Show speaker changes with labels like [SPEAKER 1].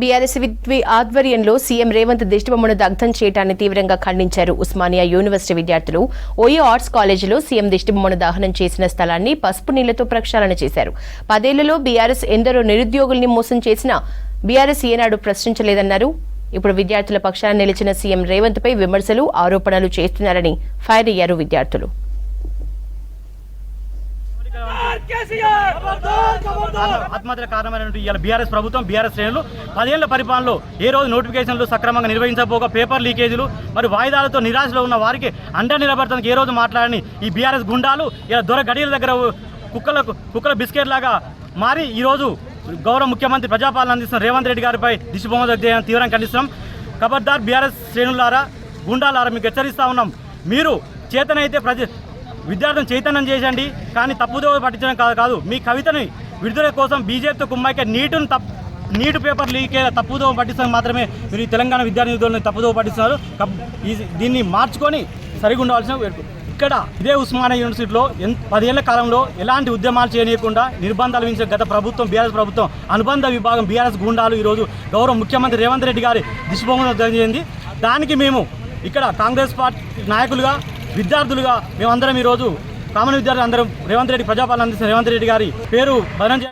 [SPEAKER 1] BRS ఆధ్వర్యంలో CM Revanth దిష్టిబొమ్మను దగ్ధం చేయడాన్ని తీవ్రంగా ఖండించారు. ఉస్మానియా యూనివర్సిటీ విద్యార్థులు ఓయో ఆర్ట్స్ కాలేజీలో సీఎం దిష్టిబొమ్మను దహనం చేసిన స్థలాన్ని పసుపు నీళ్లతో ప్రక్షాళన చేశారు. 10 ఏళ్లలో బీఆర్ఎస్ ఎందరో నిరుద్యోగుల్ని మోసం చేసినా బీఆర్ఎస్ ఏనాడు ప్రశ్నించలేదన్నారు. ఇప్పుడు విద్యార్థుల పక్షాన నిలిచిన సీఎం రేవంత్ పై విమర్శలు, ఆరోపణలు చేస్తున్నారని ఫైర్ అయ్యారు విద్యార్థులు.
[SPEAKER 2] ఆత్మహత్య కారణమైనటువంటి ఇవాళ బీఆర్ఎస్ ప్రభుత్వం, బీఆర్ఎస్ శ్రేణులు 10 ఏళ్ల పరిపాలనలో ఏ రోజు నోటిఫికేషన్లు సక్రమంగా నిర్వహించకపోగా పేపర్ లీకేజీలు మరి వాయిదాలతో నిరాశలో ఉన్న వారికి అండ నిలబడటానికి ఏ రోజు మాట్లాడని ఈ బీఆర్ఎస్ గుండాలు ఇలా దొర గడియల దగ్గర కుక్కల బిస్కెట్ లాగా మారి ఈరోజు గౌరవ ముఖ్యమంత్రి ప్రజాపాలన అందిస్తున్న రేవంత్ రెడ్డి గారిపై దిష్టిబొమ్మ దగ్ధం తీవ్రంగా ఖండిస్తున్నాం. ఖబర్దార్ బీఆర్ఎస్ శ్రేణులారా, గుండాలారా, మీకు హెచ్చరిస్తూ ఉన్నాం. మీరు చేతనైతే విద్యార్థులను చైతన్యం చేయండి, కానీ తప్పుదోవ పట్టించడం కాదు. మీ కవితని విడుదల కోసం బీజేపీతో కుమ్మాయికే నీటు పేపర్ లీకే తప్పుదోవ పట్టించడం మాత్రమే మీరు ఈ తెలంగాణ విద్యార్థులను తప్పుదోవ పట్టిస్తున్నారు. దీన్ని మార్చుకొని సరిగా ఉండవలసిన ఇక్కడ ఇదే ఉస్మానియా యూనివర్సిటీలో 10 ఏళ్ల కాలంలో ఎలాంటి ఉద్యమాలు చేయనీయకుండా నిర్బంధాలు విధించిన గత ప్రభుత్వం, బీఆర్ఎస్ ప్రభుత్వం అనుబంధ విభాగం బీఆర్ఎస్ గుండాలు ఈరోజు గౌరవ ముఖ్యమంత్రి రేవంత్ రెడ్డి గారి దిష్టిబొమ్మను జరిగింది. దానికి మేము ఇక్కడ కాంగ్రెస్ పార్టీ నాయకులుగా, విద్యార్థులుగా మేమందరం ఈరోజు కామన్ విద్యార్థులు అందరం రేవంత్ రెడ్డి ప్రజాపాలన అందిస్తున్న రేవంత్ రెడ్డి గారి పేరు బదనం